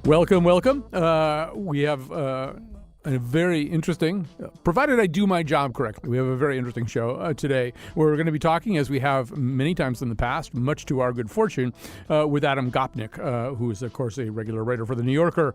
Welcome, welcome. We have a very interesting, provided I do my job correctly, we have a very interesting show today where we're going to be talking, as we have many times in the past, much to our good fortune, with Adam Gopnik, who is, of course, a regular writer for The New Yorker.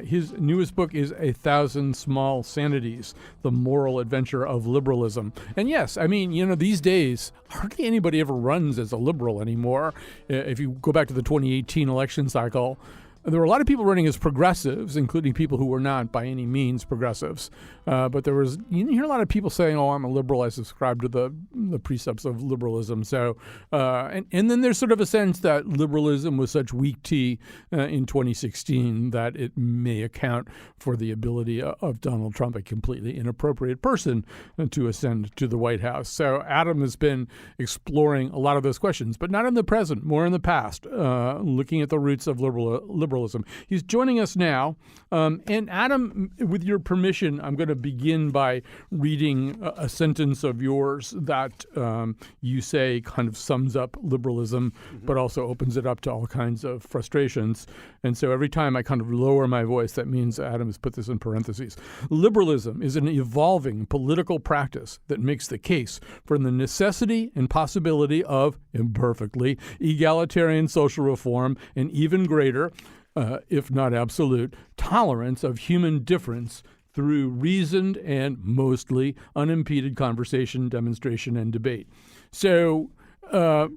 His newest book is 1,000 Small Sanities, The Moral Adventure of Liberalism. And yes, I mean, these days, hardly anybody ever runs as a liberal anymore. If you go back to the 2018 election cycle, there were a lot of people running as progressives, including people who were not by any means progressives. But you didn't hear a lot of people saying, "Oh, I'm a liberal. I subscribe to the precepts of liberalism." So, and then there's sort of a sense that liberalism was such weak tea in 2016 that it may account for the ability of Donald Trump, a completely inappropriate person, to ascend to the White House. So Adam has been exploring a lot of those questions, but not in the present, more in the past, looking at the roots of liberalism. He's joining us now. And Adam, with your permission, I'm going to begin by reading a sentence of yours that you say kind of sums up liberalism, but also opens it up to all kinds of frustrations. And so every time I kind of lower my voice, that means Adam has put this in parentheses. Liberalism is an evolving political practice that makes the case for the necessity and possibility of, imperfectly, egalitarian social reform and even greater, if not absolute, tolerance of human difference through reasoned and mostly unimpeded conversation, demonstration, and debate. So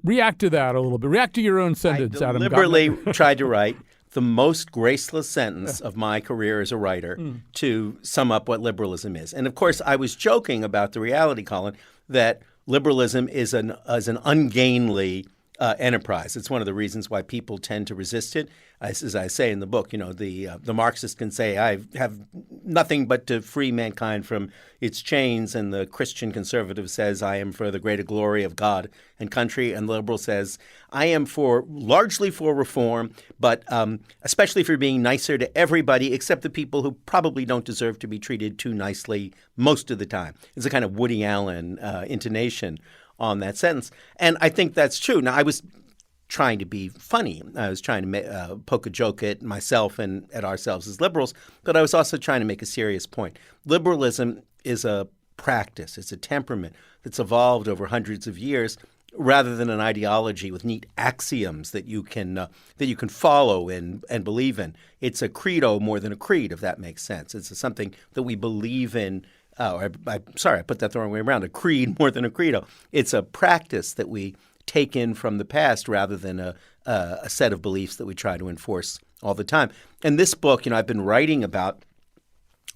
react to that a little bit. React to your own sentence, Adam. I deliberately tried to write the most graceless sentence of my career as a writer to sum up what liberalism is. And, of course, I was joking about the reality, Colin, that liberalism is an ungainly enterprise. It's one of the reasons why people tend to resist it. As I say in the book, the Marxist can say, I have nothing but to free mankind from its chains, and the Christian conservative says, I am for the greater glory of God and country, and the liberal says, I am largely for reform, but especially for being nicer to everybody except the people who probably don't deserve to be treated too nicely most of the time. It's a kind of Woody Allen intonation on that sentence. And I think that's true. Now, I was trying to be funny. I was trying to poke a joke at myself and at ourselves as liberals, but I was also trying to make a serious point. Liberalism is a practice. It's a temperament that's evolved over hundreds of years rather than an ideology with neat axioms that you can follow and believe in. It's a credo more than a creed, if that makes sense. It's something that we believe in. I put that the wrong way around. A creed more than a credo. It's a practice that we take in from the past rather than a set of beliefs that we try to enforce all the time. And this book, I've been writing about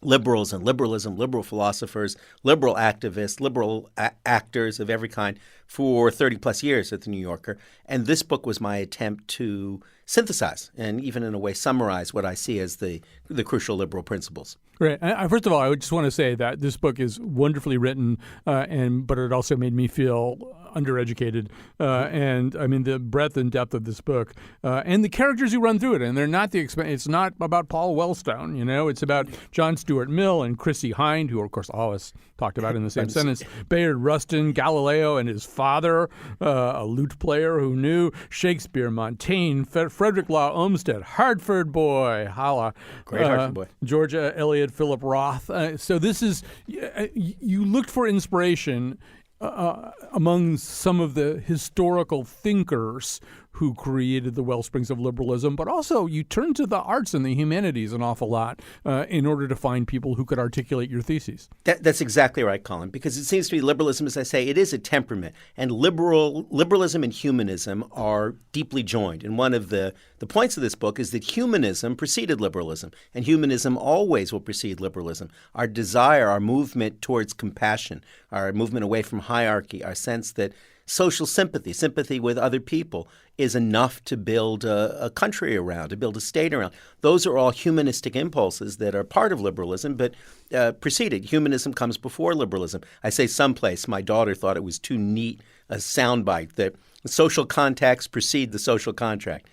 liberals and liberalism, liberal philosophers, liberal activists, liberal actors of every kind for 30 plus years at The New Yorker. And this book was my attempt to synthesize and even in a way summarize what I see as the crucial liberal principles. Right. First of all, I just want to say that this book is wonderfully written, but it also made me feel undereducated. And I mean, the breadth and depth of this book and the characters who run through it. And they're not it's not about Paul Wellstone, it's about John Stuart Mill and Chrissie Hynde, who, of course, always talked about in the same sentence, Bayard Rustin, Galileo and his father, a lute player who knew, Shakespeare, Montaigne, Frederick Law Olmsted, Hartford boy, holla. Great Hartford boy. Georgia Eliot, Philip Roth. So this is, you looked for inspiration among some of the historical thinkers who created the wellsprings of liberalism, but also you turn to the arts and the humanities an awful lot in order to find people who could articulate your theses. That's exactly right, Colin, because it seems to me liberalism, as I say, it is a temperament, and liberalism and humanism are deeply joined. And one of the points of this book is that humanism preceded liberalism, and humanism always will precede liberalism. Our desire, our movement towards compassion, our movement away from hierarchy, our sense that social sympathy with other people is enough to build a country around, to build a state around. Those are all humanistic impulses that are part of liberalism, but preceded. Humanism comes before liberalism. I say someplace, my daughter thought it was too neat a soundbite that social contacts precede the social contract.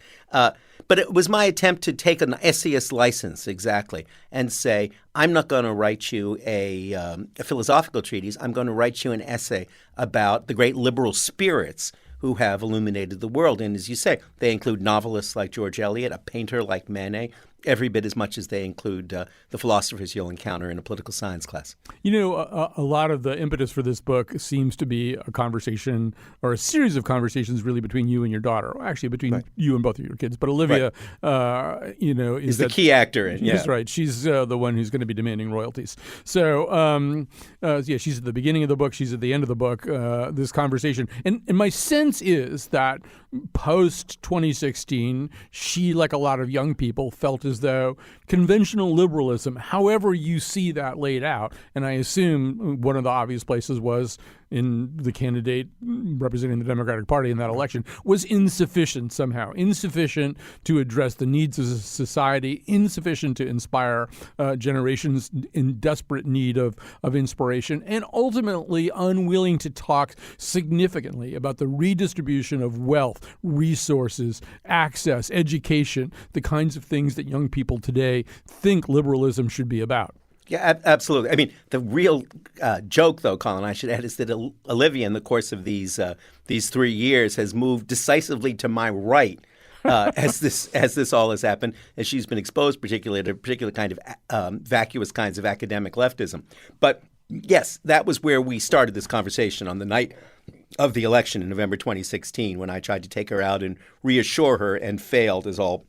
But it was my attempt to take an essayist license, exactly, and say, I'm not going to write you a philosophical treatise. I'm going to write you an essay about the great liberal spirits who have illuminated the world. And as you say, they include novelists like George Eliot, a painter like Manet, every bit as much as they include the philosophers you'll encounter in a political science class. You know, a lot of the impetus for this book seems to be a conversation or a series of conversations really between you and your daughter, or actually between you and both of your kids. But Olivia, is the key actor in. That's right. She's the one who's going to be demanding royalties. So, she's at the beginning of the book. She's at the end of the book, this conversation. And my sense is that post-2016, she, like a lot of young people, felt as though conventional liberalism, however you see that laid out, and I assume one of the obvious places was in the candidate representing the Democratic Party in that election, was insufficient somehow, insufficient to address the needs of society, insufficient to inspire generations in desperate need of inspiration, and ultimately unwilling to talk significantly about the redistribution of wealth, resources, access, education, the kinds of things that young people today think liberalism should be about. Yeah, absolutely. I mean, the real joke, though, Colin, I should add, is that Olivia, in the course of these 3 years, has moved decisively to my right as this all has happened, as she's been exposed, particularly to particular kind of vacuous kinds of academic leftism. But yes, that was where we started this conversation on the night of the election in November 2016, when I tried to take her out and reassure her and failed, as all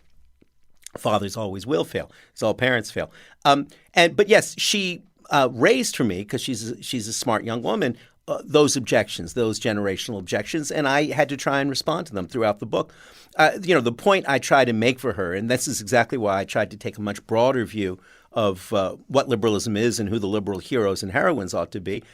fathers always will fail, as all parents fail. But yes, she raised for me, because she's a smart young woman, those objections, those generational objections, and I had to try and respond to them throughout the book. The point I try to make for her, and this is exactly why I tried to take a much broader view of what liberalism is and who the liberal heroes and heroines ought to be,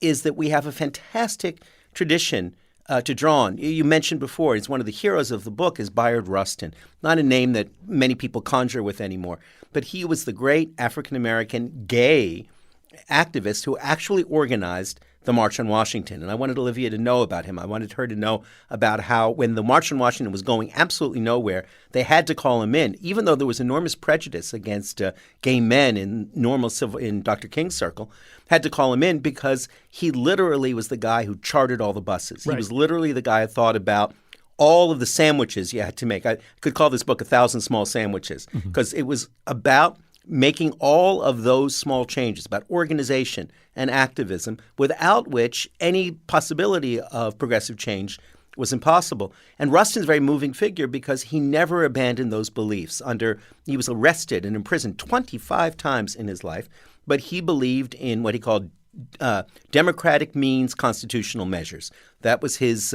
is that we have a fantastic tradition to draw on. You mentioned before, it's one of the heroes of the book is Bayard Rustin, not a name that many people conjure with anymore, but he was the great African-American gay activist who actually organized the March on Washington. And I wanted Olivia to know about him. I wanted her to know about how when the March on Washington was going absolutely nowhere, they had to call him in, even though there was enormous prejudice against gay men in in Dr. King's circle, had to call him in because he literally was the guy who chartered all the buses. Right. He was literally the guy who thought about all of the sandwiches you had to make. I could call this book 1,000 Small Sandwiches, because it was about making all of those small changes, about organization and activism, without which any possibility of progressive change was impossible. And Rustin's a very moving figure because he never abandoned those beliefs. He was arrested and imprisoned 25 times in his life, but he believed in what he called democratic means constitutional measures. That was his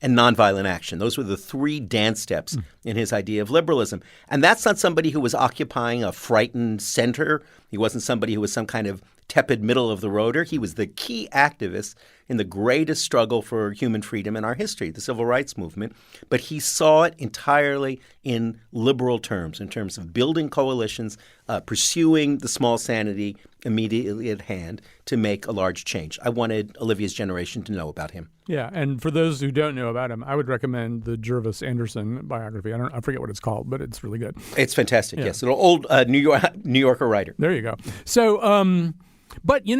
and nonviolent action. Those were the 3 dance steps in his idea of liberalism. And that's not somebody who was occupying a frightened center. He wasn't somebody who was some kind of tepid middle of the roader. He was the key activist in the greatest struggle for human freedom in our history, the civil rights movement. But he saw it entirely in liberal terms, in terms of building coalitions, pursuing the small sanity immediately at hand to make a large change. I wanted Olivia's generation to know about him. Yeah, and for those who don't know about him, I would recommend the Jervis Anderson biography. I forget what it's called, but it's really good. It's fantastic, yes. An old New Yorker writer. There you go. So, but you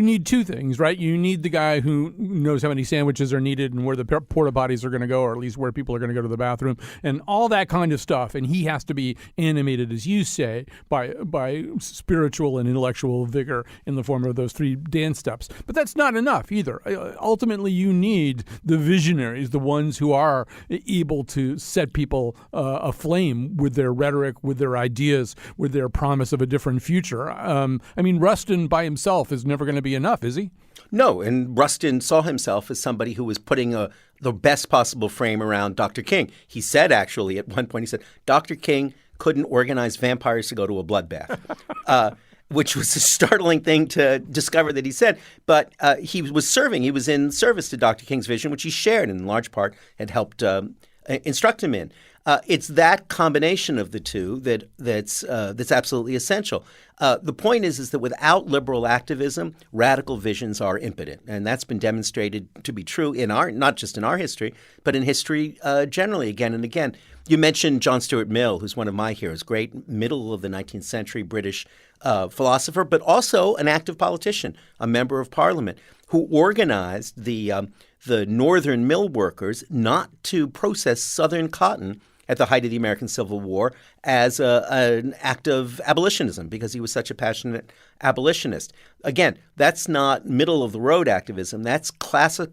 need 2 things, right? You need the guy who knows how many sandwiches are needed and where the porta potties are going to go, or at least where people are going to go to the bathroom, and all that kind of stuff. And he has to be animated, as you say, by spiritual and intellectual vigor in the form of those 3 dance steps. But that's not enough either. Ultimately, you need the visionaries, the ones who are able to set people aflame with their rhetoric, with their ideas, with their promise of a different future. Rustin by himself is never going to be enough, is he? No, and Rustin saw himself as somebody who was putting the best possible frame around Dr. King. He said, actually, at one point, Dr. King couldn't organize vampires to go to a bloodbath, which was a startling thing to discover that he said. But he was in service to Dr. King's vision, which he shared and in large part had helped instruct him in. It's that combination of the two that's absolutely essential. The point is that without liberal activism, radical visions are impotent, and that's been demonstrated to be true in not just in our history, but in history generally, again and again. You mentioned John Stuart Mill, who's one of my heroes, great middle of the 19th century British philosopher, but also an active politician, a member of Parliament, who organized the northern mill workers not to process southern cotton at the height of the American Civil War as an act of abolitionism because he was such a passionate abolitionist. Again, that's not middle-of-the-road activism. That's classic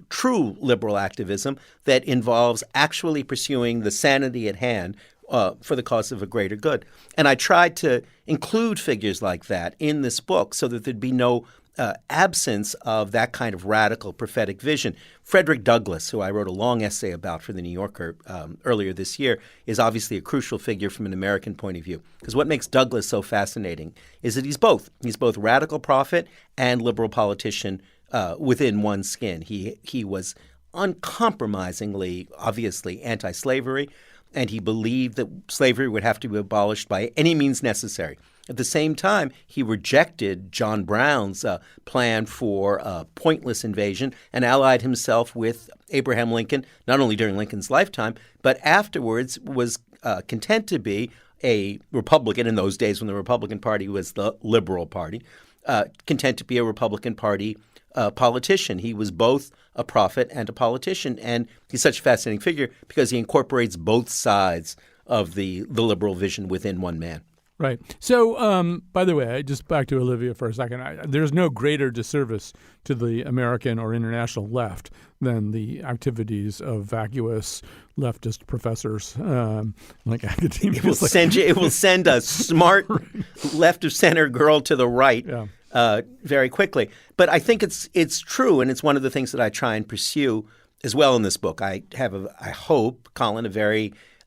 true liberal activism that involves actually pursuing the sanity at hand for the cause of a greater good. And I tried to include figures like that in this book so that there'd be no absence of that kind of radical prophetic vision. Frederick Douglass, who I wrote a long essay about for The New Yorker earlier this year, is obviously a crucial figure from an American point of view. Because what makes Douglass so fascinating is that he's both. He's both radical prophet and liberal politician within one skin. He was uncompromisingly, obviously, anti-slavery, and he believed that slavery would have to be abolished by any means necessary. At the same time, he rejected John Brown's plan for a pointless invasion and allied himself with Abraham Lincoln, not only during Lincoln's lifetime, but afterwards was content to be a Republican in those days when the Republican Party was the liberal party, content to be a Republican Party politician. He was both a prophet and a politician, and he's such a fascinating figure because he incorporates both sides of the liberal vision within one man. Right. So, by the way, just back to Olivia for a second. There's no greater disservice to the American or international left than the activities of vacuous leftist professors like academia. It will send a smart left of center girl to the right very quickly. But I think it's true, and it's one of the things that I try and pursue as well in this book. I have, I hope, Colin,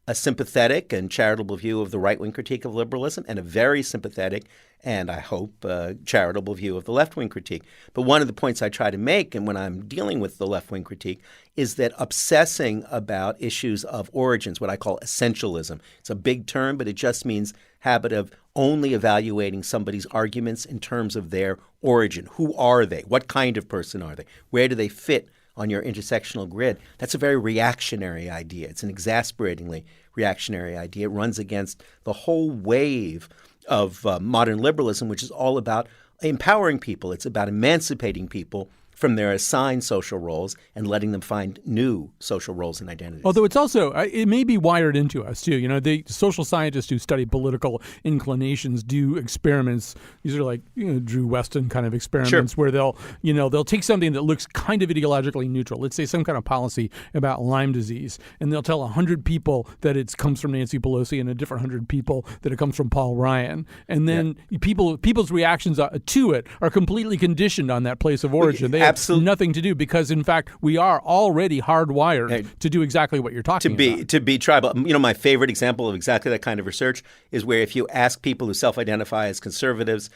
a sympathetic and charitable view of the right-wing critique of liberalism and a very sympathetic and, I hope, charitable view of the left-wing critique. But one of the points I try to make, and when I'm dealing with the left-wing critique, is that obsessing about issues of origins, what I call essentialism. It's a big term, but it just means habit of only evaluating somebody's arguments in terms of their origin. Who are they? What kind of person are they? Where do they fit on your intersectional grid? That's a very reactionary idea. It's an exasperatingly reactionary idea. It runs against the whole wave of modern liberalism, which is all about empowering people. It's about emancipating people from their assigned social roles and letting them find new social roles and identities. Although it's also, it may be wired into us too. You know, the social scientists who study political inclinations do experiments. These are like, Drew Weston kind of experiments where they'll take something that looks kind of ideologically neutral. Let's say some kind of policy about Lyme disease, and they'll tell 100 people that it comes from Nancy Pelosi and a different 100 people that it comes from Paul Ryan. And then people's reactions to it are completely conditioned on that place of origin. They have nothing to do because, in fact, we are already hardwired to do exactly what you're talking about. To be tribal. My favorite example of exactly that kind of research is where if you ask people who self-identify as conservatives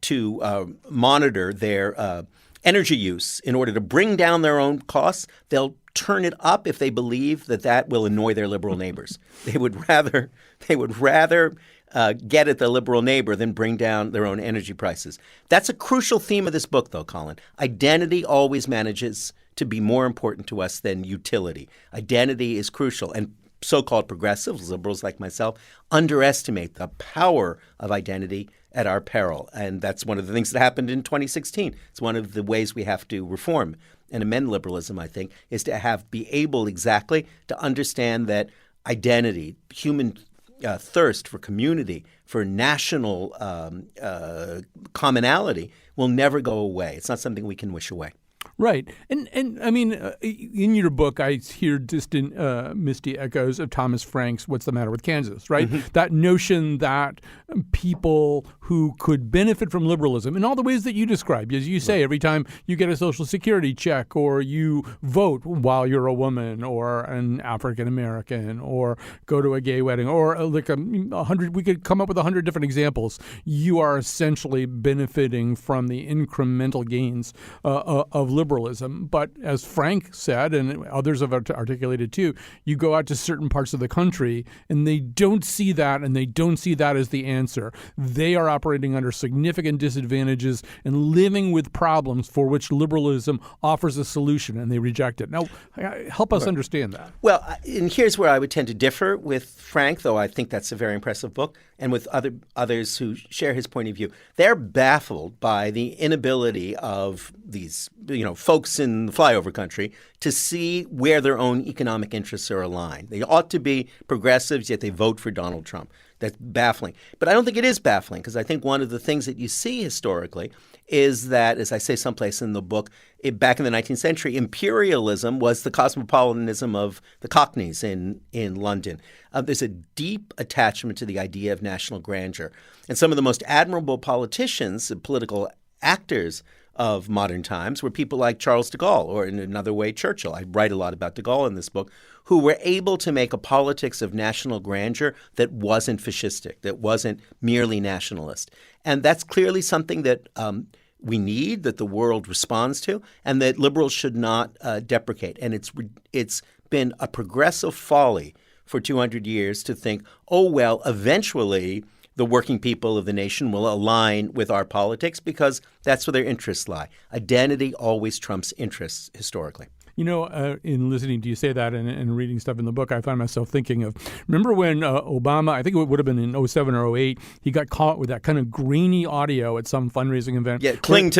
to monitor their energy use in order to bring down their own costs, they'll turn it up if they believe that will annoy their liberal neighbors. They would rather get at the liberal neighbor than bring down their own energy prices. That's a crucial theme of this book, though, Colin. Identity always manages to be more important to us than utility. Identity is crucial, and so-called progressives, liberals like myself, underestimate the power of identity at our peril. And that's one of the things that happened in 2016. It's one of the ways we have to reform and amend liberalism, I think, is to be able exactly to understand that identity, human thirst for community, for national commonality will never go away. It's not something we can wish away. Right. And I mean, in your book, I hear distant, misty echoes of Thomas Frank's What's the Matter with Kansas, right? Mm-hmm. That notion that people who could benefit from liberalism in all the ways that you describe, as you say, every time you get a Social Security check or you vote while you're a woman or an African American or go to a gay wedding or like 100, we could come up with 100 different examples. You are essentially benefiting from the incremental gains of liberalism. But as Frank said, and others have articulated too, you go out to certain parts of the country and they don't see that, and they don't see that as the answer. They are operating under significant disadvantages and living with problems for which liberalism offers a solution, and they reject it. Now, help us understand that. Well, and here's where I would tend to differ with Frank, though I think that's a very impressive book, and with others who share his point of view. They're baffled by the inability of these, folks in the flyover country to see where their own economic interests are aligned. They ought to be progressives, yet they vote for Donald Trump. That's baffling. But I don't think it is baffling, because I think one of the things that you see historically is that, as I say someplace in the book, back in the 19th century, imperialism was the cosmopolitanism of the Cockneys in London. There's a deep attachment to the idea of national grandeur. And some of the most admirable politicians, political actors of modern times were people like Charles de Gaulle, or in another way, Churchill. I write a lot about de Gaulle in this book, who were able to make a politics of national grandeur that wasn't fascistic, that wasn't merely nationalist. And that's clearly something that we need, that the world responds to, and that liberals should not deprecate. And it's been a progressive folly for 200 years to think, oh, well, eventually the working people of the nation will align with our politics because that's where their interests lie. Identity always trumps interests historically. You know, in listening to you say that and reading stuff in the book, I find myself thinking of, remember when Obama, I think it would have been in 07 or 08, he got caught with that kind of grainy audio at some fundraising event. Yeah, they cling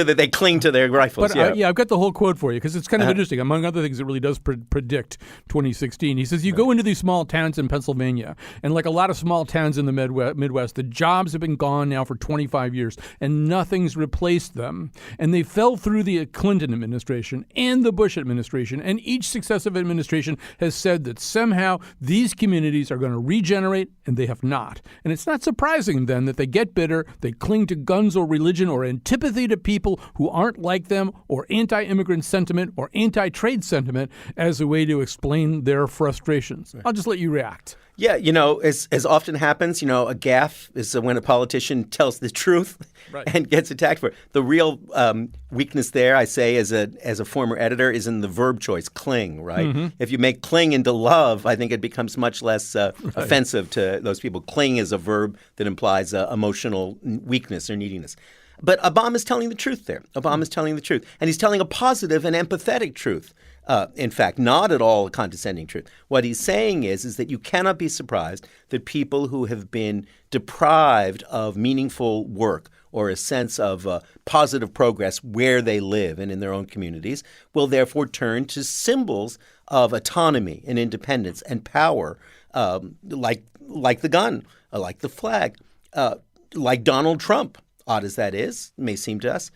to their rifles. But I've got the whole quote for you because it's kind of interesting. Among other things, it really does predict 2016. He says, you go into these small towns in Pennsylvania, and like a lot of small towns in the Midwest, the jobs have been gone now for 25 years, and nothing's replaced them. And they fell through the Clinton administration and the Bush administration. And each successive administration has said that somehow these communities are going to regenerate, and they have not. And it's not surprising then that they get bitter, they cling to guns or religion or antipathy to people who aren't like them, or anti-immigrant sentiment or anti-trade sentiment as a way to explain their frustrations. Right. I'll just let you react. Yeah, as often happens, a gaffe is when a politician tells the truth and gets attacked for it. The real weakness there, I say, as a former editor, is in the verb choice, cling, right? Mm-hmm. If you make cling into love, I think it becomes much less offensive to those people. Cling is a verb that implies emotional weakness or neediness. But Obama's telling the truth there. Obama's telling the truth. And he's telling a positive and empathetic truth. In fact, not at all a condescending truth. What he's saying is that you cannot be surprised that people who have been deprived of meaningful work or a sense of positive progress where they live and in their own communities will therefore turn to symbols of autonomy and independence and power, like the gun, like the flag, like Donald Trump, odd as that is, may seem to us,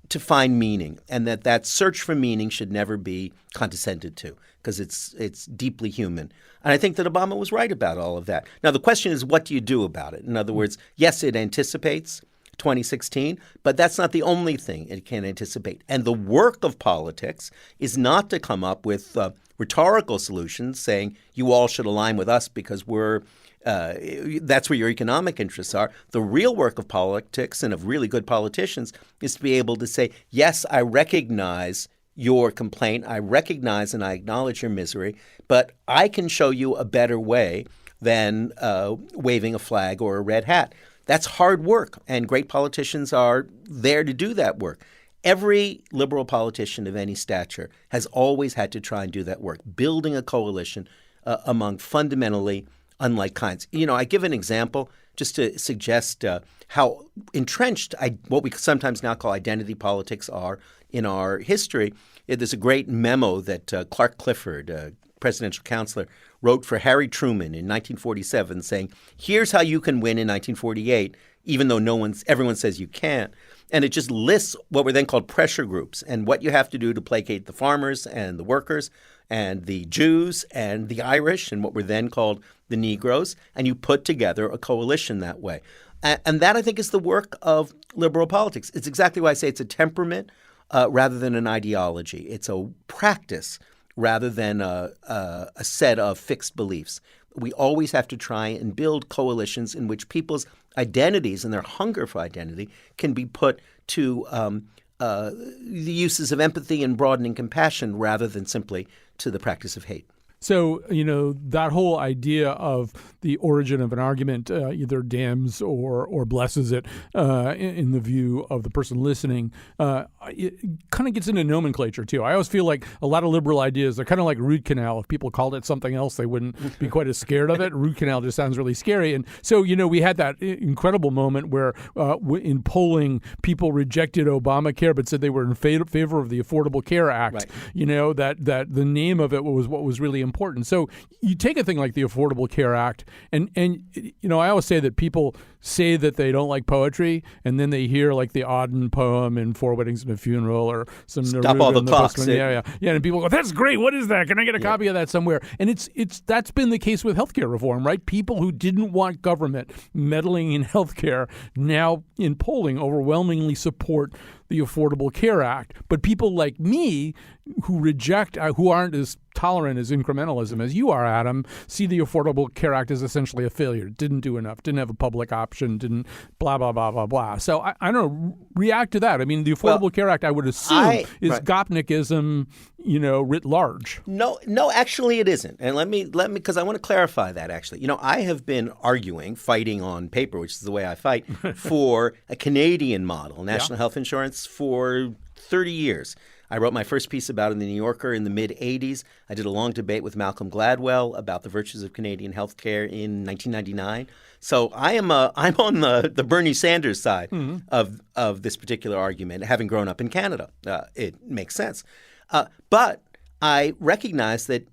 to find meaning, and that search for meaning should never be condescended to because it's deeply human. And I think that Obama was right about all of that. Now, the question is, what do you do about it? In other words, yes, it anticipates 2016, but that's not the only thing it can anticipate. And the work of politics is not to come up with rhetorical solutions saying you all should align with us because that's where your economic interests are. The real work of politics and of really good politicians is to be able to say, yes, I recognize your complaint. I recognize and I acknowledge your misery, but I can show you a better way than waving a flag or a red hat. That's hard work, and great politicians are there to do that work. Every liberal politician of any stature has always had to try and do that work, building a coalition among fundamentally unlike kinds. I give an example just to suggest how entrenched what we sometimes now call identity politics are in our history. There's a great memo that Clark Clifford, a presidential counselor, wrote for Harry Truman in 1947 saying, here's how you can win in 1948, even though everyone says you can't. And it just lists what were then called pressure groups and what you have to do to placate the farmers and the workers and the Jews and the Irish and what were then called the Negroes, and you put together a coalition that way. And that, I think, is the work of liberal politics. It's exactly why I say it's a temperament rather than an ideology. It's a practice rather than a set of fixed beliefs. We always have to try and build coalitions in which people's identities and their hunger for identity can be put to the uses of empathy and broadening compassion rather than simply to the practice of hate. So, that whole idea of the origin of an argument either damns or blesses it in the view of the person listening, it kind of gets into nomenclature, too. I always feel like a lot of liberal ideas, they're kind of like root canal. If people called it something else, they wouldn't be quite as scared of it. Root canal just sounds really scary. And so, we had that incredible moment where in polling, people rejected Obamacare but said they were in favor of the Affordable Care Act. Right. That the name of it was what was really important. So you take a thing like the Affordable Care Act, and I always say that people say that they don't like poetry, and then they hear like the Auden poem in Four Weddings and a Funeral or some Stop All the Clocks. Yeah, and people go, "That's great. What is that? Can I get a copy of that somewhere?" And that's been the case with healthcare reform, right? People who didn't want government meddling in healthcare now in polling overwhelmingly support the Affordable Care Act. But people like me who aren't as tolerant as incrementalism as you are, Adam, see the Affordable Care Act as essentially a failure. It didn't do enough, didn't have a public option, didn't blah, blah, blah, blah, blah. So I don't know, react to that. I mean, the Affordable Care Act, I would assume, is Gopnikism, writ large. No, actually it isn't. And let me, because I want to clarify that actually. I have been fighting on paper, which is the way I fight, for a Canadian model, national health insurance, for 30 years. I wrote my first piece about it in the New Yorker in the mid-'80s. I did a long debate with Malcolm Gladwell about the virtues of Canadian healthcare in 1999. So I'm on the Bernie Sanders side of this particular argument, having grown up in Canada. It makes sense. But I recognize that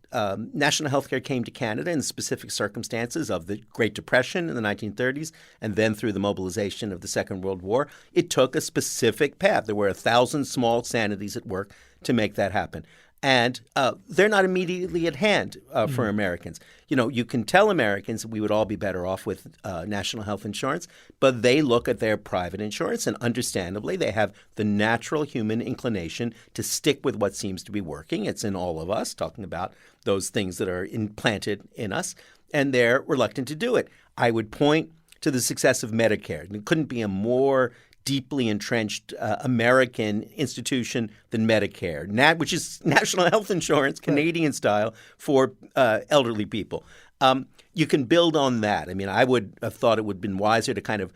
national healthcare came to Canada in specific circumstances of the Great Depression in the 1930s, and then through the mobilization of the Second World War. It took a specific path. There were 1,000 small sanities at work to make that happen. And they're not immediately at hand for Americans. You can tell Americans we would all be better off with national health insurance, but they look at their private insurance, and understandably, they have the natural human inclination to stick with what seems to be working. It's in all of us, talking about those things that are implanted in us, and they're reluctant to do it. I would point to the success of Medicare. It couldn't be a more deeply entrenched American institution than Medicare, which is national health insurance, Canadian style, for elderly people. You can build on that. I mean, I would have thought it would have been wiser to kind of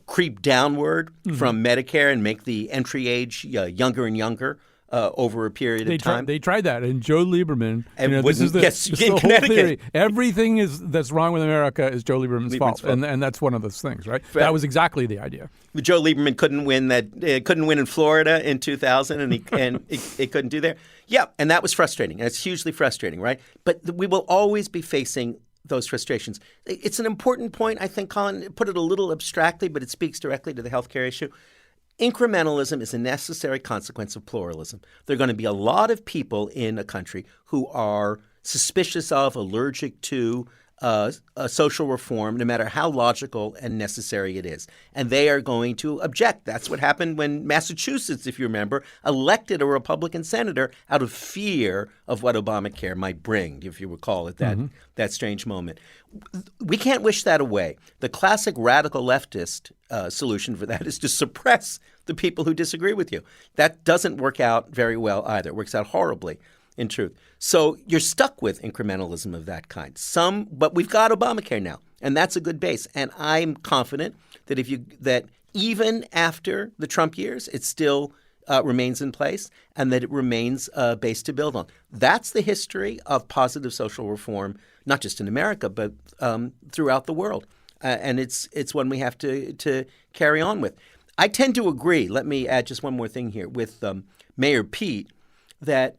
creep downward from Medicare and make the entry age younger and younger over a period of time. They tried that, and Joe Lieberman. This is the whole theory. Everything that's wrong with America is Joe Lieberman's fault, and that's one of those things, right? That was exactly the idea. Joe Lieberman couldn't win in Florida in 2000, and he couldn't do there. Yeah, and that was frustrating, and it's hugely frustrating, right? But we will always be facing those frustrations. It's an important point, I think, Colin. Put it a little abstractly, but it speaks directly to the healthcare issue. Incrementalism is a necessary consequence of pluralism. There are going to be a lot of people in a country who are suspicious of, allergic to social reform, no matter how logical and necessary it is. And they are going to object. That's what happened when Massachusetts, if you remember, elected a Republican senator out of fear of what Obamacare might bring, if you recall at that strange moment. We can't wish that away. The classic radical leftist solution for that is to suppress the people who disagree with you. That doesn't work out very well either. It works out horribly, in truth. So you're stuck with incrementalism of that kind. But we've got Obamacare now, and that's a good base. And I'm confident that even after the Trump years, it still remains in place, and that it remains a base to build on. That's the history of positive social reform, not just in America, but throughout the world. And it's one we have to carry on with. I tend to agree, let me add just one more thing here, with Mayor Pete, that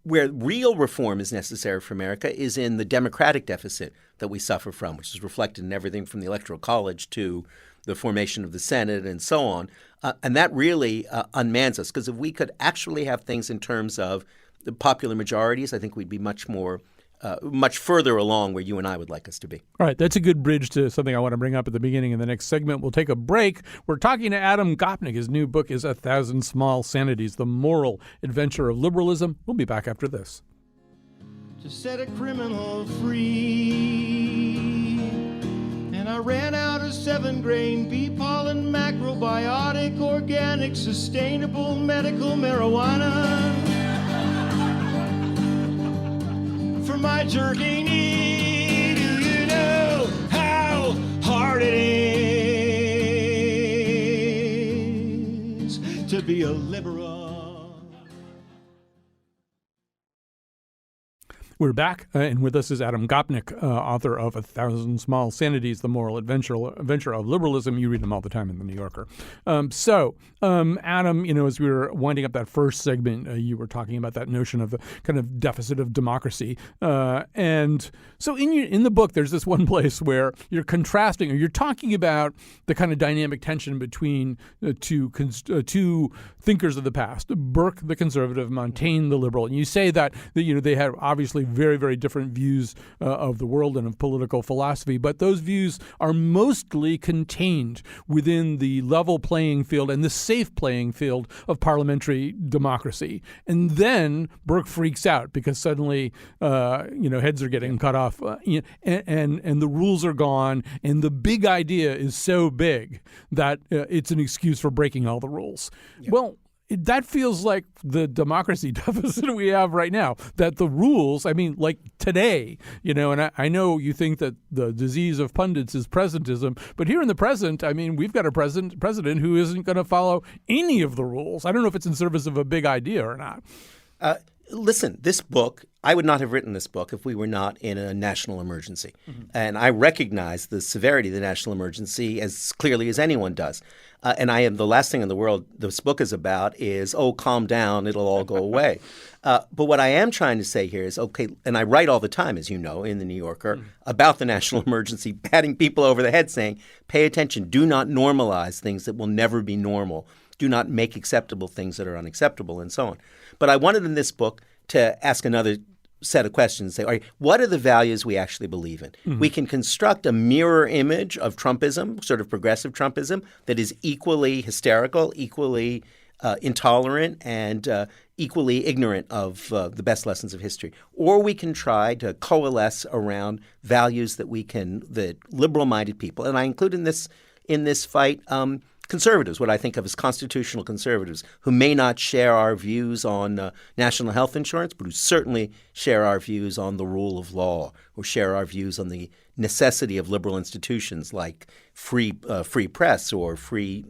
where real reform is necessary for America is in the democratic deficit that we suffer from, which is reflected in everything from the Electoral College to the formation of the Senate and so on. And that really unmans us, because if we could actually have things in terms of the popular majorities, I think we'd be much further along where you and I would like us to be. All right. That's a good bridge to something I want to bring up at the beginning in the next segment. We'll take a break. We're talking to Adam Gopnik. His new book is 1,000 Small Sanities, The Moral Adventure of Liberalism. We'll be back after this. To set a criminal free, and I ran out of 7-grain bee pollen, macrobiotic, organic, sustainable medical marijuana. my jerky knee. Do you know how hard it is to be a liberal? We're back, and with us is Adam Gopnik, author of 1,000 Small Sanities, The Moral Adventure of Liberalism. You read them all the time in The New Yorker. Adam, as we were winding up that first segment, you were talking about that notion of the kind of deficit of democracy. And so in the book, there's this one place where you're contrasting, or you're talking about the kind of dynamic tension between two thinkers of the past, Burke, the conservative, Montaigne, the liberal. And you say that they had obviously very, very different views of the world and of political philosophy, but those views are mostly contained within the level playing field and the safe playing field of parliamentary democracy. And then Burke freaks out because suddenly, heads are getting cut off, and the rules are gone, and the big idea is so big that it's an excuse for breaking all the rules. Yep. Well, that feels like the democracy deficit we have right now, that the rules, like today, and I know you think that the disease of pundits is presentism, but here in the present, we've got a president who isn't going to follow any of the rules. I don't know if it's in service of a big idea or not. Listen, this book, I would not have written this book if we were not in a national emergency. Mm-hmm. And I recognize the severity of the national emergency as clearly as anyone does. And I am the last thing in the world this book is about is, calm down, it'll all go away. But what I am trying to say here is, and I write all the time, as you know, in The New Yorker, about the national emergency, patting people over the head saying, pay attention, do not normalize things that will never be normal. Do not make acceptable things that are unacceptable, and so on. But I wanted in this book to ask another set of questions. Say, all right, what are the values we actually believe in? Mm-hmm. We can construct a mirror image of Trumpism, sort of progressive Trumpism, that is equally hysterical, equally intolerant, and equally ignorant of the best lessons of history. Or we can try to coalesce around values that liberal-minded people, and I include in this fight conservatives, what I think of as constitutional conservatives, who may not share our views on national health insurance, but who certainly share our views on the rule of law, or share our views on the necessity of liberal institutions like free press or freely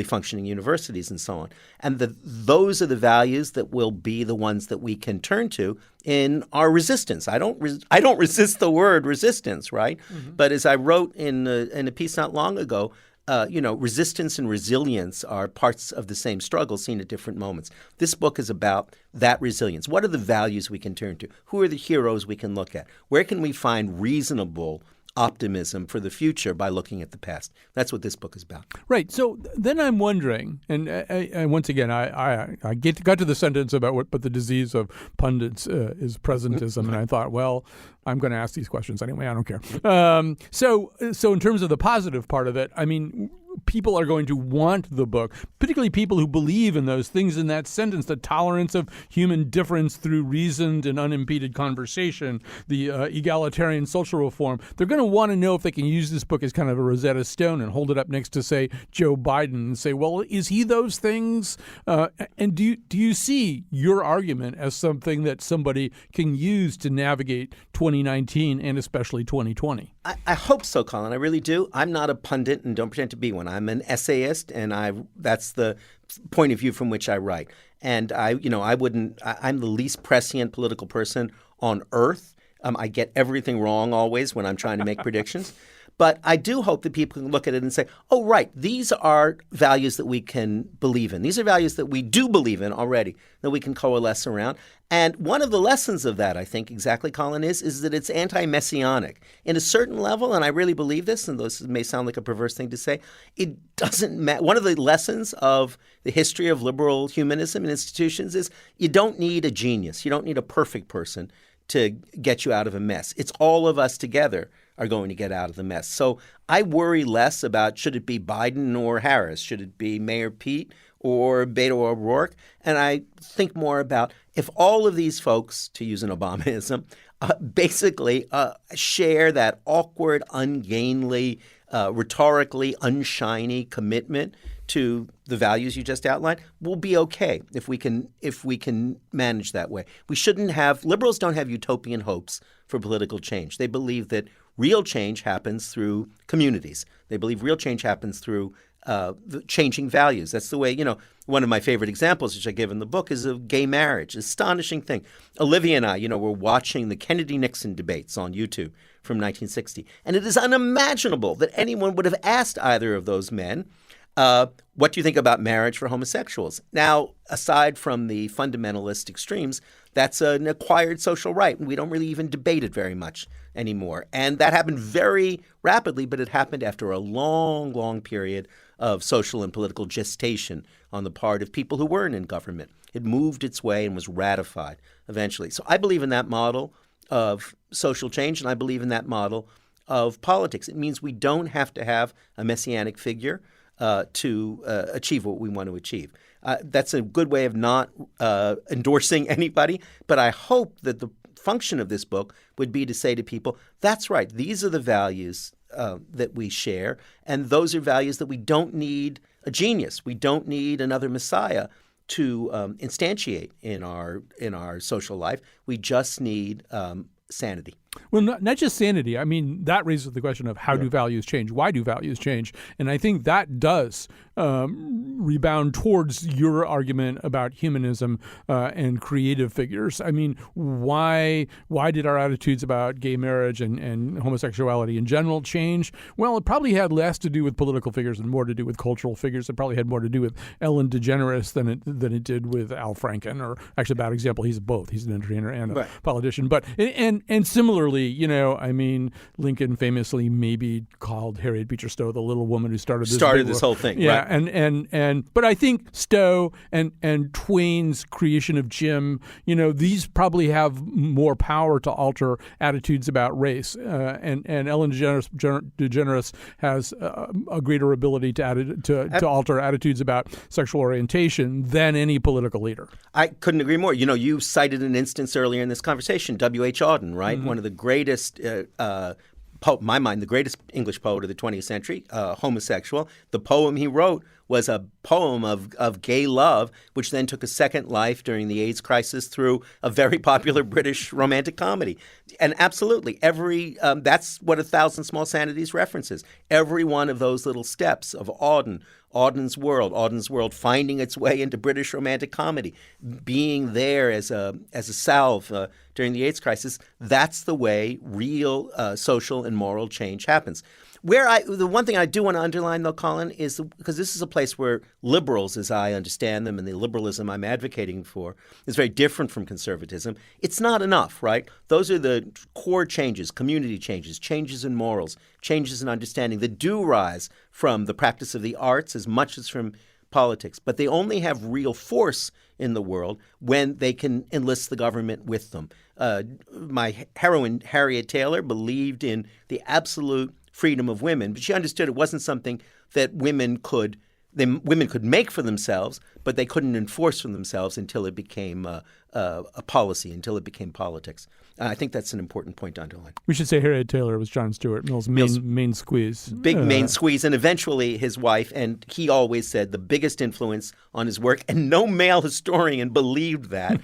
functioning universities and so on. And those are the values that will be the ones that we can turn to in our resistance. I don't resist the word resistance, right? Mm-hmm. But as I wrote in a piece not long ago, resistance and resilience are parts of the same struggle seen at different moments. This book is about that resilience. What are the values we can turn to? Who are the heroes we can look at? Where can we find reasonable optimism for the future by looking at the past? That's what this book is about. Right. So then I'm wondering, and once again, I got to the sentence about but the disease of pundits is presentism, and I thought, well, I'm going to ask these questions anyway. I don't care. So in terms of the positive part of it, people are going to want the book, particularly people who believe in those things in that sentence, the tolerance of human difference through reasoned and unimpeded conversation, the egalitarian social reform. They're going to want to know if they can use this book as kind of a Rosetta Stone and hold it up next to, say, Joe Biden and say, well, is he those things? And do you see your argument as something that somebody can use to navigate 2019 and especially 2020? I hope so, Colin. I really do. I'm not a pundit and don't pretend to be one. I'm an essayist, and that's the point of view from which I write. And I'm the least prescient political person on earth. I get everything wrong always when I'm trying to make predictions. But I do hope that people can look at it and say, oh, right, these are values that we can believe in. These are values that we do believe in already, that we can coalesce around. And one of the lessons of that, I think, exactly, Colin, is that it's anti-messianic. In a certain level, and I really believe this, and this may sound like a perverse thing to say, it doesn't matter. One of the lessons of the history of liberal humanism and institutions is you don't need a genius. You don't need a perfect person to get you out of a mess. It's all of us together are going to get out of the mess. So I worry less about should it be Biden or Harris? Should it be Mayor Pete or Beto O'Rourke? And I think more about if all of these folks, to use an Obamaism, basically share that awkward, ungainly, rhetorically unshiny commitment to the values you just outlined, we'll be okay if we can manage that way. We shouldn't have liberals don't have utopian hopes for political change. They believe that real change happens through communities. They believe real change happens through the changing values. That's the way, one of my favorite examples, which I give in the book, is of gay marriage. Astonishing thing. Olivia and I, were watching the Kennedy-Nixon debates on YouTube from 1960. And it is unimaginable that anyone would have asked either of those men, what do you think about marriage for homosexuals? Now, aside from the fundamentalist extremes, that's an acquired social right, and we don't really even debate it very much anymore. And that happened very rapidly, but it happened after a long, long period of social and political gestation on the part of people who weren't in government. It moved its way and was ratified eventually. So I believe in that model of social change, and I believe in that model of politics. It means we don't have to have a messianic figure to achieve what we want to achieve. That's a good way of not endorsing anybody, but I hope that the function of this book would be to say to people, that's right, these are the values that we share, and those are values that we don't need a genius. We don't need another messiah to instantiate in our social life. We just need sanity. Well, not just sanity. I mean, that raises the question of how do values change? Why do values change? And I think that does rebound towards your argument about humanism and creative figures. I mean, why did our attitudes about gay marriage and homosexuality in general change? Well, it probably had less to do with political figures and more to do with cultural figures. It probably had more to do with Ellen DeGeneres than it did with Al Franken, or actually a bad example. He's both. He's an entertainer and a politician. But and similarly, I mean, Lincoln famously maybe called Harriet Beecher Stowe the little woman who started this whole thing. Yeah, right. But I think Stowe and Twain's creation of Jim, these probably have more power to alter attitudes about race. And Ellen DeGeneres has a greater ability to alter attitudes about sexual orientation than any political leader. I couldn't agree more. You cited an instance earlier in this conversation, W.H. Auden, right? Mm-hmm. One of the greatest, in my mind, the greatest English poet of the 20th century, homosexual. The poem he wrote was a poem of gay love, which then took a second life during the AIDS crisis through a very popular British romantic comedy. And absolutely, that's what 1,000 Small Sanities references. Every one of those little steps of Auden's World finding its way into British romantic comedy, being there as a salve during the AIDS crisis, that's the way real social and moral change happens. The one thing I do want to underline, though, Colin, is because this is a place where liberals, as I understand them, and the liberalism I'm advocating for, is very different from conservatism. It's not enough, right? Those are the core changes, community changes, changes in morals, changes in understanding that do rise from the practice of the arts as much as from politics. But they only have real force in the world when they can enlist the government with them. My heroine, Harriet Taylor, believed in the absolute freedom of women, but she understood it wasn't something that women could make for themselves, but they couldn't enforce for themselves until it became a policy, until it became politics. I think that's an important point to underline. We should say Harriet Taylor was John Stuart Mill's main squeeze. Big main squeeze, and eventually his wife, and he always said the biggest influence on his work, and no male historian believed that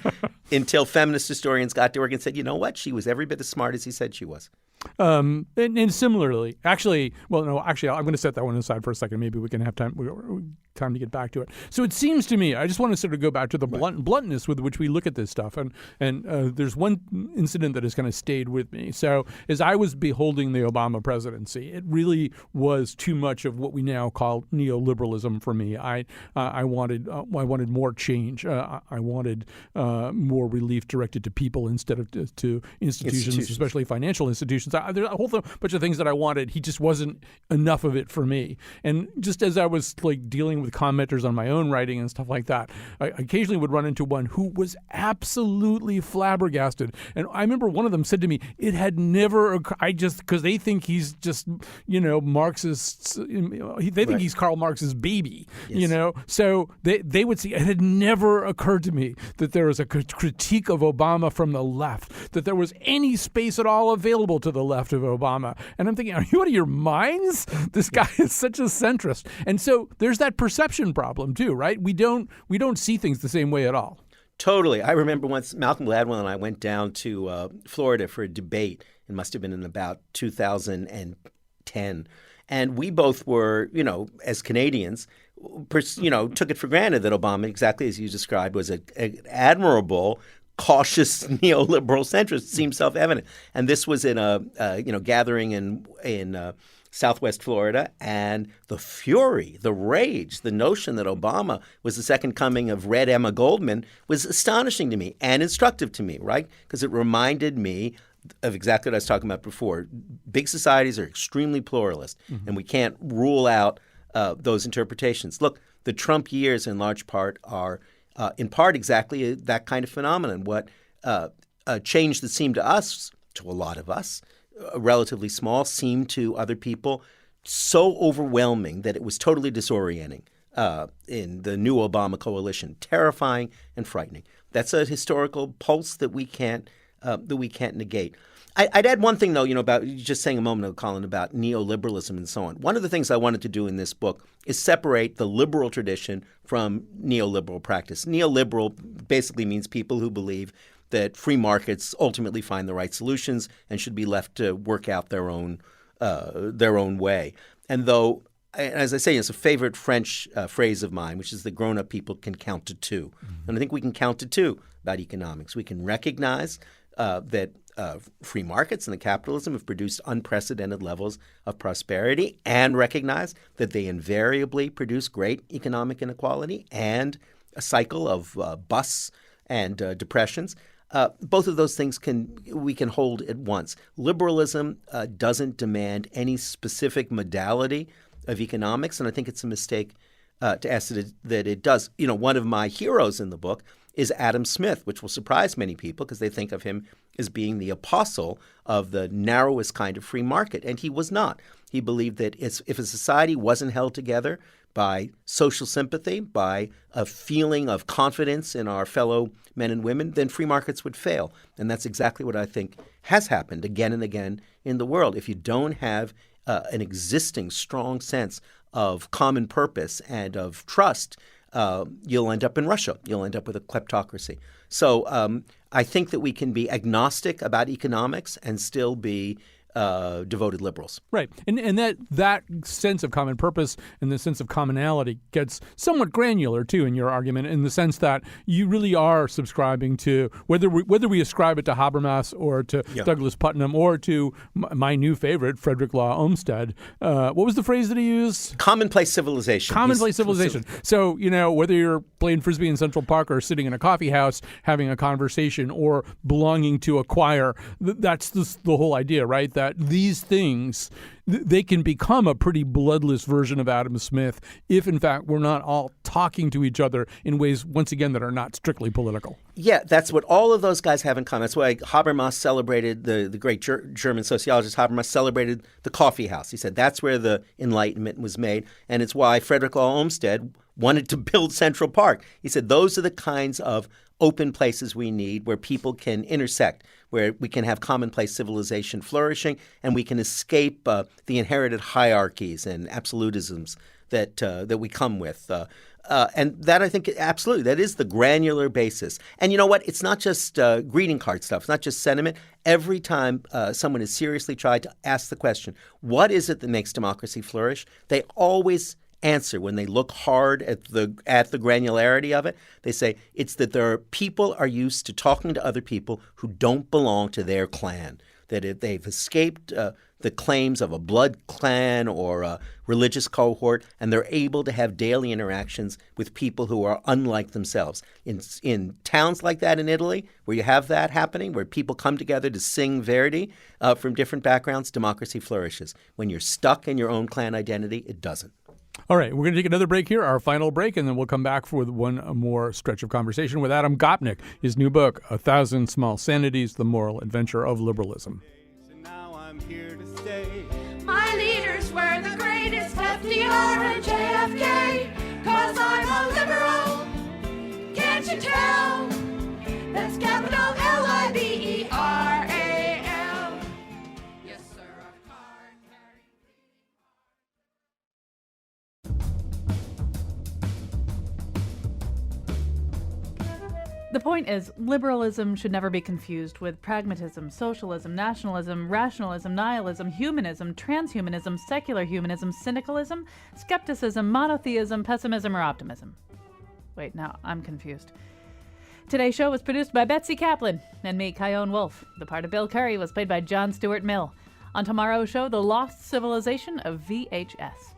until feminist historians got to work and said, you know what, she was every bit as smart as he said she was. And similarly, I'm going to set that one aside for a second. Maybe we can have time to get back to it. So it seems to me, I just want to sort of go back to the bluntness with which we look at this stuff. And there's one incident that has kind of stayed with me. So as I was beholding the Obama presidency, it really was too much of what we now call neoliberalism for me. I wanted more change. I wanted more relief directed to people instead of to institutions, especially financial institutions. There's a whole bunch of things that I wanted. He just wasn't enough of it for me. And just as I was dealing with commenters on my own writing and stuff like that, I occasionally would run into one who was absolutely flabbergasted. And I remember one of them said to me, "It had never occurred." Because they think he's just Marxist. They think he's Karl Marx's baby. Yes. So they would see. It had never occurred to me that there was a critique of Obama from the left, that there was any space at all available to the the left of Obama. And I'm thinking, are you out of your minds? This guy is such a centrist. And so there's that perception problem too, right? We don't see things the same way at all. Totally. I remember once Malcolm Gladwell and I went down to Florida for a debate. It must have been in about 2010. And we both were, as Canadians, took it for granted that Obama, exactly as you described, was an admirable, cautious neoliberal centrist. It seemed self-evident. And this was in a gathering in Southwest Florida, and the fury, the rage, the notion that Obama was the second coming of Red Emma Goldman was astonishing to me and instructive to me, right? Because it reminded me of exactly what I was talking about before. Big societies are extremely pluralist, and we can't rule out those interpretations. Look, the Trump years in large part are in part exactly that kind of phenomenon. What change that seemed to us, to a lot of us, relatively small, seemed to other people so overwhelming that it was totally disorienting in the new Obama coalition, terrifying and frightening. That's a historical pulse that we can't negate. I'd add one thing, though, about just saying a moment ago, Colin, about neoliberalism and so on. One of the things I wanted to do in this book is separate the liberal tradition from neoliberal practice. Neoliberal basically means people who believe that free markets ultimately find the right solutions and should be left to work out their own way. And though, as I say, it's a favorite French phrase of mine, which is that grown-up people can count to two. And I think we can count to two about economics. We can recognize that free markets and the capitalism have produced unprecedented levels of prosperity, and recognize that they invariably produce great economic inequality and a cycle of busts and depressions. Both of those things we can hold at once. Liberalism doesn't demand any specific modality of economics, and I think it's a mistake to ask that it does. One of my heroes in the book is Adam Smith, which will surprise many people because they think of him as being the apostle of the narrowest kind of free market, and he was not. He believed that if a society wasn't held together by social sympathy, by a feeling of confidence in our fellow men and women, then free markets would fail. And that's exactly what I think has happened again and again in the world. If you don't have an existing strong sense of common purpose and of trust, you'll end up in Russia. You'll end up with a kleptocracy. So I think that we can be agnostic about economics and still be devoted liberals. Right. And that sense of common purpose and the sense of commonality gets somewhat granular, too, in your argument, in the sense that you really are subscribing to, whether we ascribe it to Habermas or to Douglas Putnam or to my new favorite, Frederick Law Olmsted. What was the phrase that he used? Commonplace civilization. Commonplace civilization. So, whether you're playing Frisbee in Central Park or sitting in a coffee house having a conversation or belonging to a choir, that's the whole idea, right? That these things, they can become a pretty bloodless version of Adam Smith if, in fact, we're not all talking to each other in ways, once again, that are not strictly political. Yeah, that's what all of those guys have in common. That's why Habermas celebrated, the great German sociologist Habermas celebrated the coffee house. He said that's where the Enlightenment was made, and it's why Frederick Law Olmsted wanted to build Central Park. He said those are the kinds of open places we need where people can intersect, where we can have commonplace civilization flourishing, and we can escape the inherited hierarchies and absolutisms that we come with. And that, I think, absolutely, that is the granular basis. And you know what? It's not just greeting card stuff. It's not just sentiment. Every time someone has seriously tried to ask the question, what is it that makes democracy flourish? They always answer, when they look hard at the granularity of it, they say it's that people are used to talking to other people who don't belong to their clan, that if they've escaped the claims of a blood clan or a religious cohort, and they're able to have daily interactions with people who are unlike themselves. In towns like that in Italy, where you have that happening, where people come together to sing Verdi from different backgrounds, democracy flourishes. When you're stuck in your own clan identity, it doesn't. All right, we're going to take another break here, our final break, and then we'll come back with one more stretch of conversation with Adam Gopnik, his new book, 1,000 Small Sanities, The Moral Adventure of Liberalism. And now I'm here to stay. My leaders were the greatest, FDR and JFK, 'cause I'm a liberal. Can't you tell? That's capital Liberal. Yes, The point is, liberalism should never be confused with pragmatism, socialism, nationalism, rationalism, nihilism, humanism, transhumanism, secular humanism, cynicalism, skepticism, monotheism, pessimism, or optimism. Wait, now I'm confused. Today's show was produced by Betsy Kaplan and me, Kyone Wolfe. The part of Bill Curry was played by John Stuart Mill. On tomorrow's show, the lost civilization of VHS.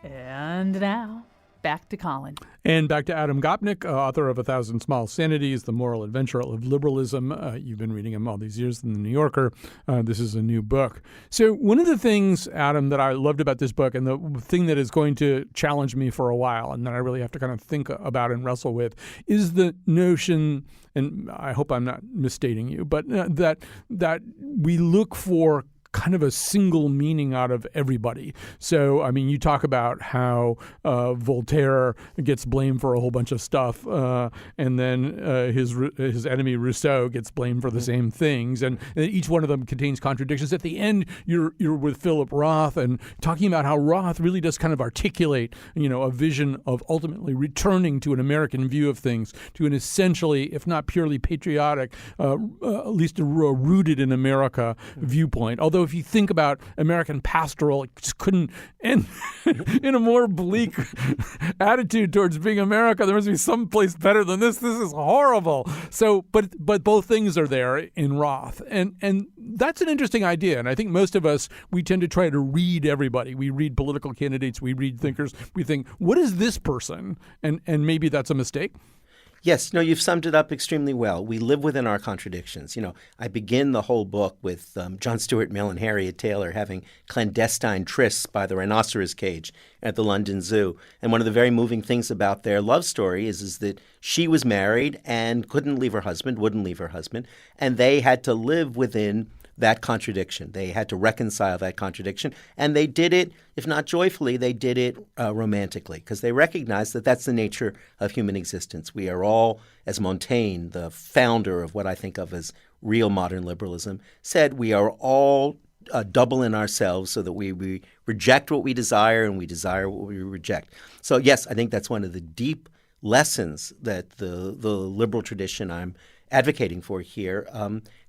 And now, back to Colin. And back to Adam Gopnik, author of A Thousand Small Sanities, The Moral Adventure of Liberalism. You've been reading him all these years in The New Yorker. This is a new book. So one of the things, Adam, that I loved about this book, and the thing that is going to challenge me for a while, and that I really have to kind of think about and wrestle with, is the notion, and I hope I'm not misstating you, but that we look for kind of a single meaning out of everybody. So, I mean, you talk about how Voltaire gets blamed for a whole bunch of stuff, and then his enemy Rousseau gets blamed for the same things, and each one of them contains contradictions. At the end, you're with Philip Roth and talking about how Roth really does kind of articulate, a vision of ultimately returning to an American view of things, to an essentially, if not purely patriotic, at least a rooted in America viewpoint. Although if you think about American pastoral, it just couldn't end in a more bleak attitude towards being America. There must be some place better than this. This is horrible. So, but both things are there in Roth, and that's an interesting idea. And I think most of us, we tend to try to read everybody. We read political candidates. We read thinkers. We think, what is this person? And maybe that's a mistake. Yes, no, you've summed it up extremely well. We live within our contradictions. I begin the whole book with John Stuart Mill and Harriet Taylor having clandestine trysts by the rhinoceros cage at the London Zoo. And one of the very moving things about their love story is that she was married and couldn't leave her husband, wouldn't leave her husband, and they had to live within that contradiction. They had to reconcile that contradiction, and they did it, if not joyfully, they did it romantically, because they recognized that that's the nature of human existence. We are all, as Montaigne, the founder of what I think of as real modern liberalism, said, we are all double in ourselves so that we reject what we desire and we desire what we reject. So yes, I think that's one of the deep lessons that the liberal tradition I'm advocating for here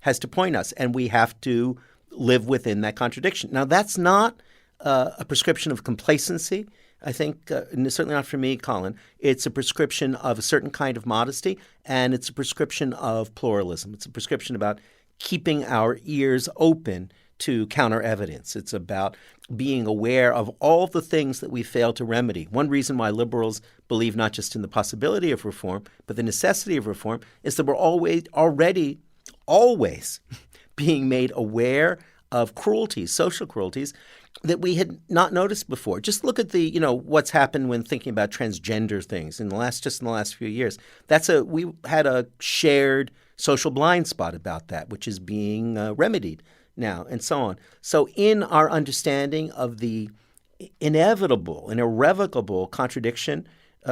has to point us, and we have to live within that contradiction. Now, that's not a prescription of complacency, I think, certainly not for me, Colin. It's a prescription of a certain kind of modesty, and it's a prescription of pluralism. It's a prescription about keeping our ears open to counter evidence. It's about being aware of all the things that we fail to remedy. One reason why liberals believe not just in the possibility of reform, but the necessity of reform is that we're already being made aware of cruelties, social cruelties, that we had not noticed before. Just look at what's happened when thinking about transgender things in the last few years. We had a shared social blind spot about that, which is being remedied now, and so on. So in our understanding of the inevitable and irrevocable contradiction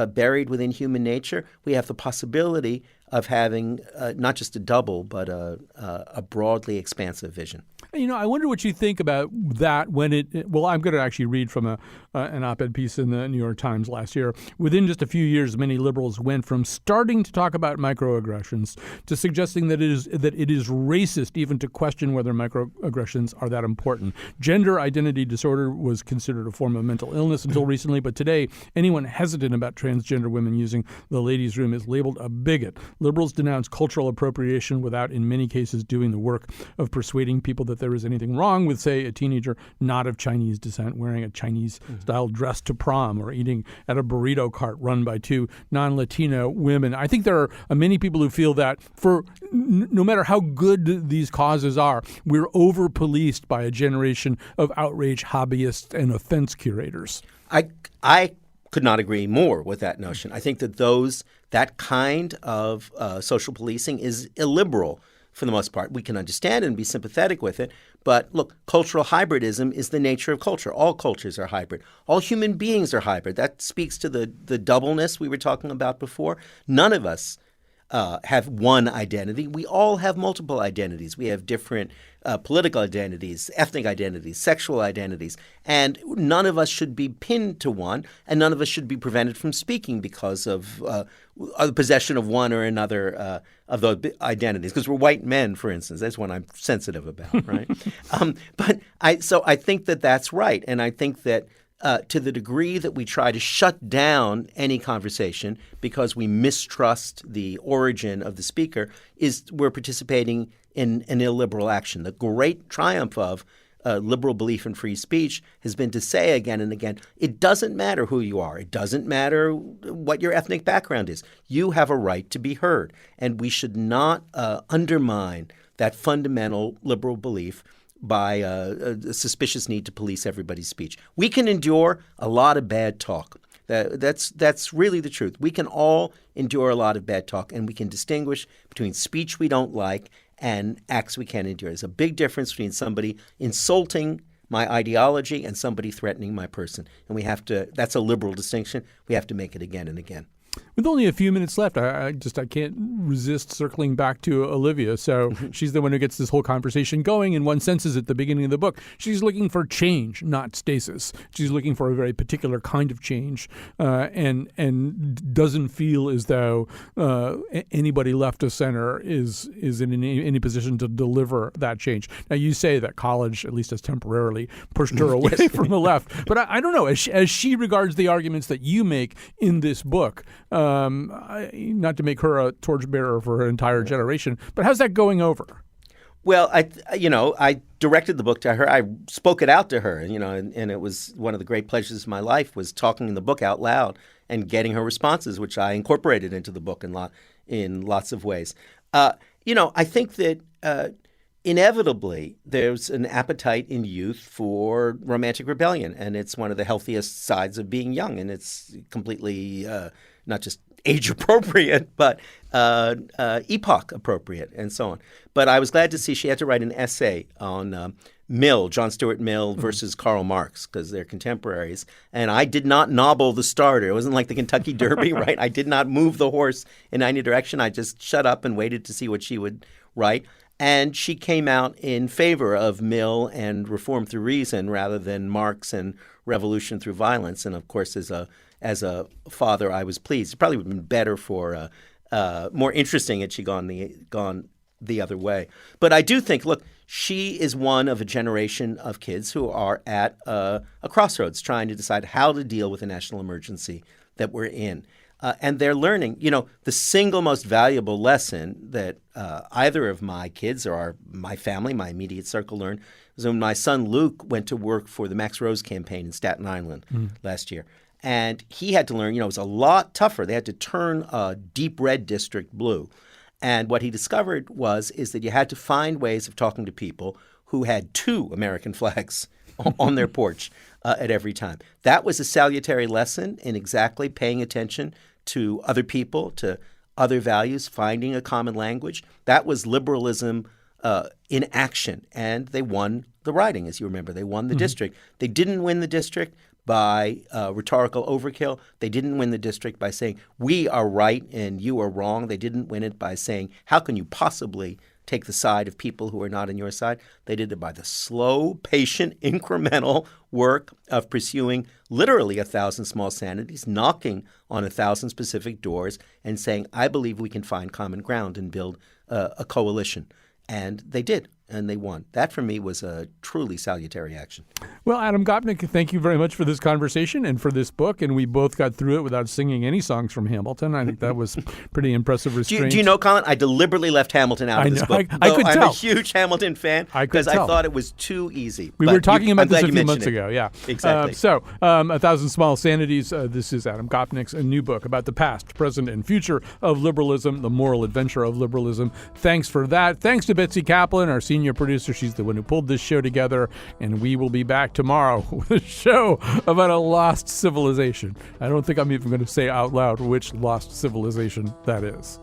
buried within human nature, we have the possibility of having not just a double, but a broadly expansive vision. I wonder what you think about that when I'm going to actually read from an op-ed piece in the New York Times last year. Within just a few years, many liberals went from starting to talk about microaggressions to suggesting that it is racist even to question whether microaggressions are that important. Gender identity disorder was considered a form of mental illness until recently, but today, anyone hesitant about transgender women using the ladies' room is labeled a bigot. Liberals denounce cultural appropriation without, in many cases, doing the work of persuading people that there is anything wrong with, say, a teenager not of Chinese descent wearing a Chinese-style dress to prom or eating at a burrito cart run by two non-Latino women. I think there are many people who feel that for no matter how good these causes are, we're over-policed by a generation of outrage hobbyists and offense curators. I could not agree more with that notion. I think that that kind of social policing is illiberal for the most part. We can understand and be sympathetic with it. But look, cultural hybridism is the nature of culture. All cultures are hybrid. All human beings are hybrid. That speaks to the doubleness we were talking about before. None of us have one identity. We all have multiple identities. We have different political identities, ethnic identities, sexual identities, and none of us should be pinned to one, and none of us should be prevented from speaking because of the possession of one or another of those identities. Because we're white men, for instance. That's one I'm sensitive about, right? So I think that that's right, and I think that to the degree that we try to shut down any conversation because we mistrust the origin of the speaker, we're participating in an illiberal action. The great triumph of liberal belief in free speech has been to say again and again, it doesn't matter who you are. It doesn't matter what your ethnic background is. You have a right to be heard. And we should not undermine that fundamental liberal belief by a suspicious need to police everybody's speech. We can endure a lot of bad talk. That's really the truth. We can all endure a lot of bad talk, and we can distinguish between speech we don't like and acts we can't endure. There's a big difference between somebody insulting my ideology and somebody threatening my person. And we have to – that's a liberal distinction. We have to make it again and again. With only a few minutes left, I can't resist circling back to Olivia. So she's the one who gets this whole conversation going. And one senses at the beginning of the book, she's looking for change, not stasis. She's looking for a very particular kind of change, and doesn't feel as though anybody left of center is in any position to deliver that change. Now, you say that college, at least has temporarily, pushed her away from the left. But I don't know. As she regards the arguments that you make in this book, not to make her a torchbearer for her entire generation, but how's that going over? Well, I directed the book to her. I spoke it out to her, and it was one of the great pleasures of my life was talking the book out loud and getting her responses, which I incorporated into the book in lots of ways. I think that inevitably there's an appetite in youth for romantic rebellion, and it's one of the healthiest sides of being young, and it's completely not just age appropriate, but epoch appropriate, and so on. But I was glad to see she had to write an essay on Mill, John Stuart Mill versus Karl Marx, because they're contemporaries. And I did not nobble the starter. It wasn't like the Kentucky Derby, right? I did not move the horse in any direction. I just shut up and waited to see what she would write. And she came out in favor of Mill and reform through reason rather than Marx and revolution through violence. And of course, as a father, I was pleased. It probably would have been better for more interesting had she gone the other way. But I do think, look, she is one of a generation of kids who are at a crossroads trying to decide how to deal with the national emergency that we're in. And they're learning, the single most valuable lesson that either of my kids or my family, my immediate circle learned was when my son Luke went to work for the Max Rose campaign in Staten Island last year. And he had to learn, it was a lot tougher. They had to turn a deep red district blue. And what he discovered is that you had to find ways of talking to people who had 2 American flags on their porch at every time. That was a salutary lesson in exactly paying attention to other people, to other values, finding a common language. That was liberalism in action. And they won the riding, as you remember. They won the district. They didn't win the district by rhetorical overkill. They didn't win the district by saying, we are right and you are wrong. They didn't win it by saying, how can you possibly take the side of people who are not on your side? They did it by the slow, patient, incremental work of pursuing literally 1,000 small sanities, knocking on 1,000 specific doors and saying, I believe we can find common ground and build a coalition. And they did. And they won. That, for me, was a truly salutary action. Well, Adam Gopnik, thank you very much for this conversation and for this book. And we both got through it without singing any songs from Hamilton. I think that was pretty impressive restraint. Do you know, Colin, I deliberately left Hamilton out of this book. I could tell. I'm a huge Hamilton fan because I thought it was too easy. We were talking about this a few months ago. Yeah, exactly. 1,000 Small Sanities. This is Adam Gopnik's new book about the past, present, and future of liberalism, the moral adventure of liberalism. Thanks for that. Thanks to Betsy Kaplan, our senior producer. She's the one who pulled this show together, and we will be back tomorrow with a show about a lost civilization. I don't think I'm even going to say out loud which lost civilization that is.